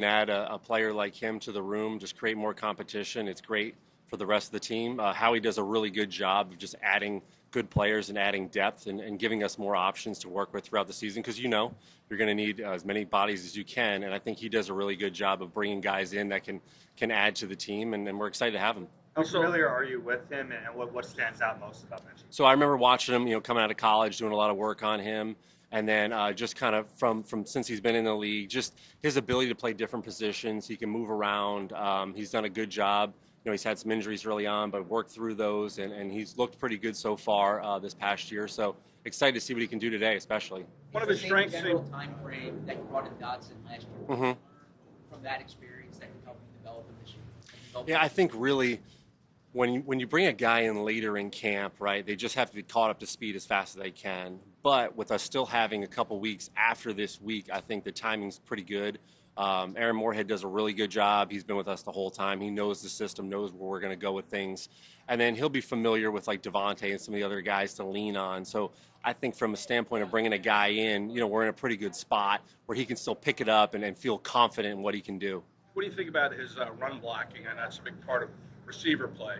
Add a player like him to the room, just create more competition. It's great for the rest of the team. Howie does a really good job of just adding good players and adding depth and giving us more options to work with throughout the season because you're going to need as many bodies as you can, and I think he does a really good job of bringing guys in that can add to the team, and we're excited to have him. How familiar are you with him, and what stands out most about him? So I remember watching him, coming out of college, doing a lot of work on him. And then just kind of from since he's been in the league, just his ability to play different positions. He can move around. He's done a good job. He's had some injuries early on, but worked through those, and he's looked pretty good so far this past year. So excited to see what he can do today, especially. One of his strengths. General time frame that you brought in Dodson last year. From that experience, that can help you develop him this year. Yeah, I think really. When you bring a guy in later in camp, right, they just have to be caught up to speed as fast as they can. But with us still having a couple weeks after this week, I think the timing's pretty good. Aaron Moorhead does a really good job. He's been with us the whole time. He knows the system, knows where we're going to go with things. And then he'll be familiar with like Devontae and some of the other guys to lean on. So I think from a standpoint of bringing a guy in, we're in a pretty good spot where he can still pick it up and feel confident in what he can do. What do you think about his run blocking? And that's a big part of receiver play.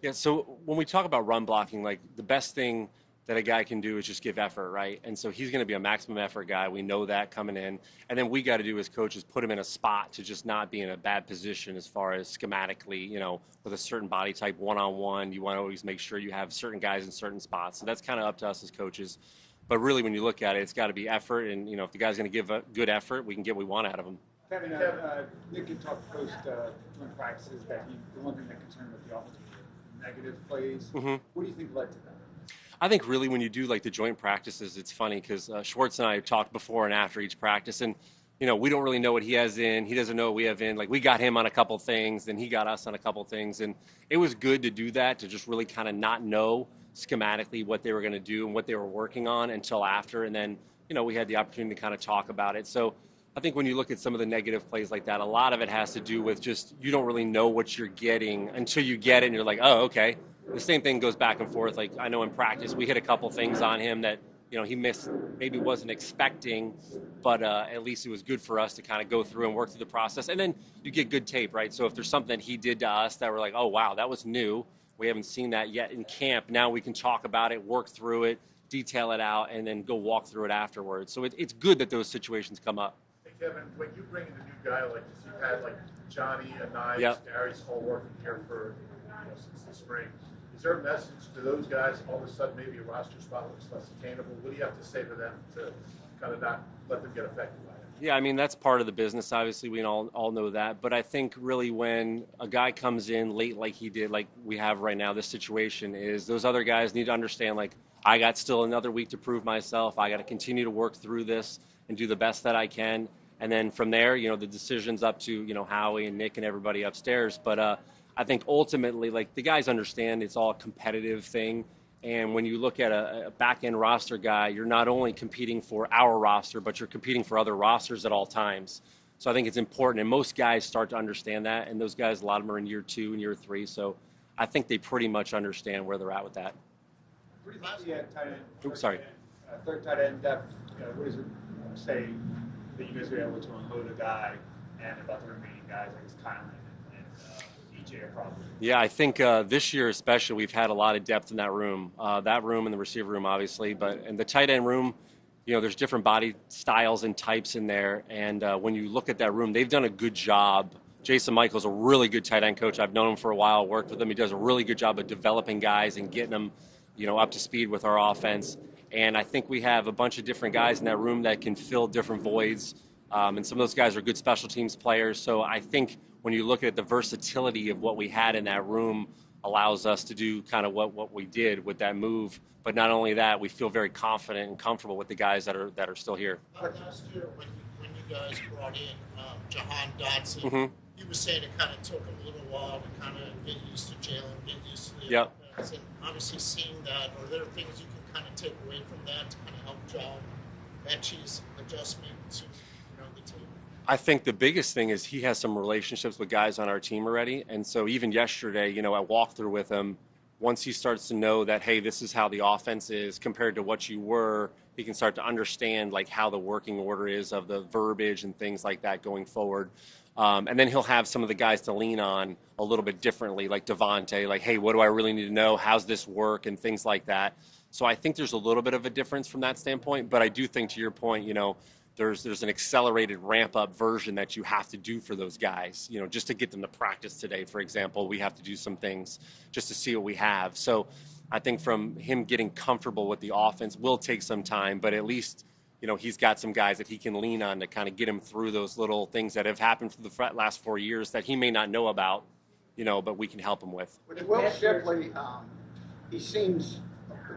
Yeah, so when we talk about run blocking, like the best thing that a guy can do is just give effort, right? And so he's going to be a maximum effort guy. We know that coming in. And then we got to do as coaches, put him in a spot to just not be in a bad position as far as schematically, with a certain body type, one-on-one. You want to always make sure you have certain guys in certain spots. So that's kind of up to us as coaches. But really, when you look at it, it's got to be effort. And, if the guy's going to give a good effort, we can get what we want out of him. Kevin, Nick had talked post joint practices that the one thing that concerned with the offense was negative plays. What do you think led to that? I think really when you do like the joint practices, it's funny because Schwartz and I have talked before and after each practice, and we don't really know what he has in. He doesn't know what we have in. Like we got him on a couple things, then he got us on a couple things, and it was good to do that, to just really kind of not know schematically what they were going to do and what they were working on until after, and then we had the opportunity to kind of talk about it. So I think when you look at some of the negative plays like that, a lot of it has to do with just you don't really know what you're getting until you get it, and you're like, oh, okay. The same thing goes back and forth. Like I know in practice we hit a couple things on him that he missed, maybe wasn't expecting, but at least it was good for us to kind of go through and work through the process. And then you get good tape, right? So if there's something he did to us that we're like, oh wow, that was new. We haven't seen that yet in camp. Now we can talk about it, work through it, detail it out, and then go walk through it afterwards. So it's good that those situations come up. Hey Kevin, when you bring in a new guy like this, you've had like Johnny, Anais, Darius all working here for since the spring. Is there a message to those guys? All of a sudden, maybe a roster spot looks less attainable. What do you have to say to them to kind of not let them get affected by it? Yeah, I mean, that's part of the business. Obviously, we all know that. But I think really when a guy comes in late like he did, like we have right now, this situation is those other guys need to understand, like, I got still another week to prove myself. I got to continue to work through this and do the best that I can. And then from there, the decision's up to, Howie and Nick and everybody upstairs. But I think ultimately, like, the guys understand it's all a competitive thing. And when you look at a back-end roster guy, you're not only competing for our roster, but you're competing for other rosters at all times. So I think it's important. And most guys start to understand that. And those guys, a lot of them are in year 2 and year 3. So I think they pretty much understand where they're at with that. What do you think the tight end? Oops, sorry. Third tight end depth. What does it say that you guys were able to unload a guy, and about the remaining guys, like Kylan and EJ are probably? Yeah, I think this year especially we've had a lot of depth in that room and the receiver room, obviously, but in the tight end room, there's different body styles and types in there, and when you look at that room, they've done a good job. Jason Michael's a really good tight end coach. I've known him for a while, worked with him. He does a really good job of developing guys and getting them, up to speed with our offense. And I think we have a bunch of different guys in that room that can fill different voids. And some of those guys are good special teams players. So I think when you look at the versatility of what we had in that room allows us to do kind of what we did with that move. But not only that, we feel very confident and comfortable with the guys that are still here. Last year when you guys brought in Jahan Dotson, you were saying it kind of took him a little while to kind of get used to Jalen, get used to the offense. And obviously seeing that, are there things you can kind of take away from that to kind of help John Mechie's adjustment to the team? I think the biggest thing is he has some relationships with guys on our team already. And so even yesterday, at walkthrough with him, once he starts to know that, hey, this is how the offense is compared to what you were, he can start to understand like how the working order is of the verbiage and things like that going forward. And then he'll have some of the guys to lean on a little bit differently, like Devontae, like, hey, what do I really need to know? How's this work? And things like that. So I think there's a little bit of a difference from that standpoint. But I do think, to your point, you know, there's an accelerated ramp-up version that you have to do for those guys. You know, just to get them to practice today, for example, we have to do some things just to see what we have. So I think from him getting comfortable with the offense will take some time, but at least, you know, he's got some guys that he can lean on to kind of get him through those little things that have happened for the last 4 years that he may not know about, you know, but we can help him with. With Will Shipley, he seems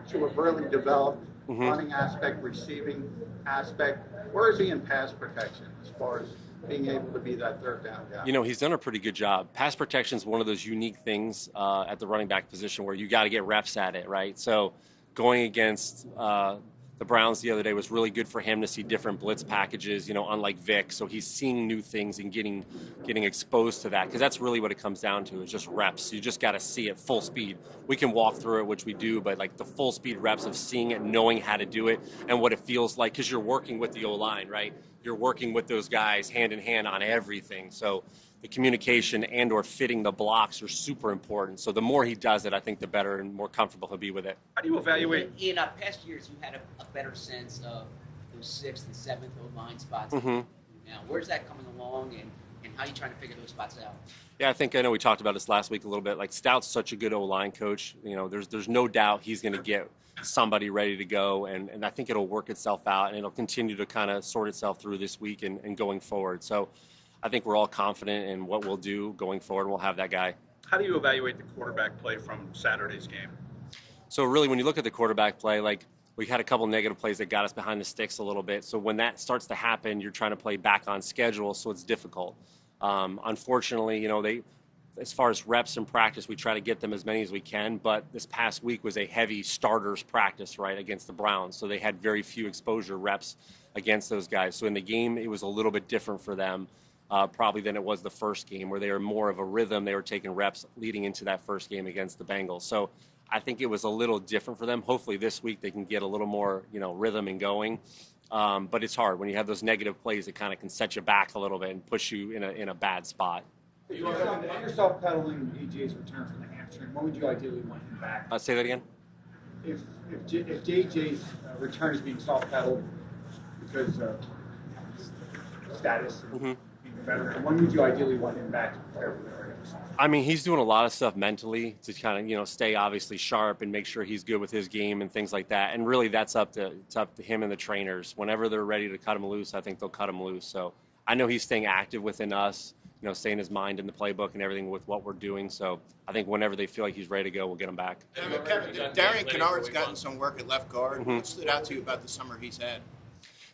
to have really developed running aspect, receiving aspect. Where is he in pass protection as far as being able to be that third down guy? You know, he's done a pretty good job. Pass protection is one of those unique things at the running back position where you got to get reps at it, right? So going against the Browns the other day was really good for him to see different blitz packages, you know, unlike Vic. So he's seeing new things and getting exposed to that, because that's really what it comes down to, is just reps. You just got to see it full speed. We can walk through it, which we do, but like the full speed reps of seeing it, knowing how to do it, and what it feels like, because you're working with the O-line, right? You're working with those guys hand in hand on everything. So the communication and or fitting the blocks are super important. So the more he does it, I think the better and more comfortable he'll be with it. How do you evaluate? In past years, you had a better sense of those 6th and 7th O-line spots. Now, where's that coming along, and how are you trying to figure those spots out? Yeah, I know we talked about this last week a little bit. Like, Stout's such a good O-line coach. You know, there's no doubt he's going to get somebody ready to go, and I think it'll work itself out, and it'll continue to kind of sort itself through this week and going forward. So I think we're all confident in what we'll do going forward, and we'll have that guy. How do you evaluate the quarterback play from Saturday's game? So really, when you look at the quarterback play, like, we had a couple negative plays that got us behind the sticks a little bit. So when that starts to happen, you're trying to play back on schedule, so it's difficult. Unfortunately, you know, as far as reps in practice, we try to get them as many as we can, but this past week was a heavy starters practice, right, against the Browns. So they had very few exposure reps against those guys. So in the game, it was a little bit different for them, probably than it was the first game, where they were more of a rhythm. They were taking reps leading into that first game against the Bengals. So I think it was a little different for them. Hopefully this week they can get a little more, you know, rhythm and going. But it's hard. When you have those negative plays, it kind of can set you back a little bit and push you in a bad spot. You're self-pedaling AJ's return from the hamstring. When would you ideally want him back? Say that again? If JJ's return is being self-pedaled because of status and being better, when would you ideally want him back to prepare for the regular season? I mean, he's doing a lot of stuff mentally to kind of, you know, stay obviously sharp and make sure he's good with his game and things like that. And really, it's up to him and the trainers. Whenever they're ready to cut him loose, I think they'll cut him loose. So I know he's staying active within us, you know, staying his mind in the playbook and everything with what we're doing. So I think whenever they feel like he's ready to go, we'll get him back. Kevin, Darian Kennard's gotten some work at left guard. What stood out to you about the summer he's had?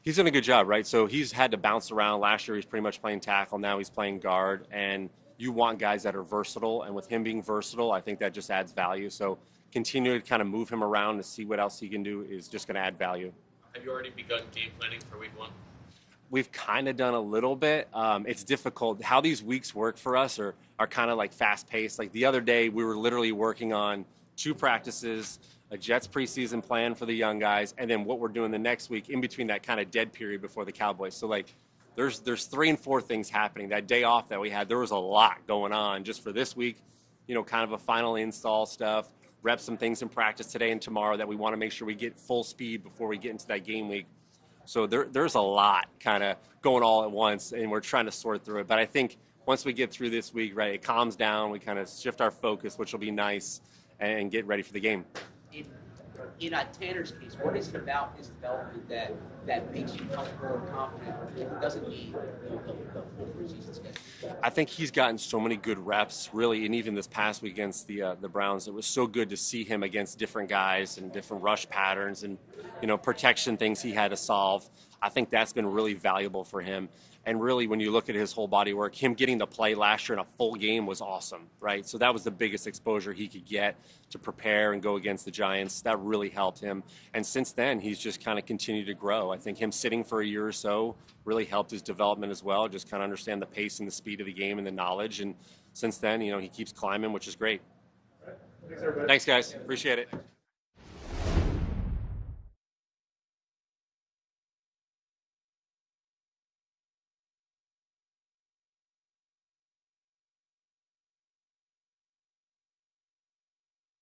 He's done a good job, right? So he's had to bounce around. Last year, he's pretty much playing tackle. Now he's playing guard. And you want guys that are versatile. And with him being versatile, I think that just adds value. So continue to kind of move him around to see what else he can do is just going to add value. Have you already begun game planning for week 1? We've kind of done a little bit. It's difficult. How these weeks work for us are kind of like fast-paced. Like the other day, we were literally working on 2 practices, a Jets preseason plan for the young guys, and then what we're doing the next week in between that kind of dead period before the Cowboys. So, like, there's 3 and 4 things happening. That day off that we had, there was a lot going on just for this week, you know, kind of a final install stuff, rep some things in practice today and tomorrow that we want to make sure we get full speed before we get into that game week. So there's a lot kind of going all at once, and we're trying to sort through it. But I think once we get through this week, right, it calms down. We kind of shift our focus, which will be nice, and get ready for the game. In Tanner's case, what is it about his development that makes you comfortable and confident that it doesn't need the full preseason schedule? I think he's gotten so many good reps, really, and even this past week against the Browns, it was so good to see him against different guys and different rush patterns and, you know, protection things he had to solve. I think that's been really valuable for him. And really, when you look at his whole body work, him getting to play last year in a full game was awesome, right? So that was the biggest exposure he could get to prepare and go against the Giants. That really helped him. And since then, he's just kind of continued to grow. I think him sitting for a year or so really helped his development as well, just kind of understand the pace and the speed of the game and the knowledge. And since then, you know, he keeps climbing, which is great. Thanks, everybody. Thanks, guys. Appreciate it.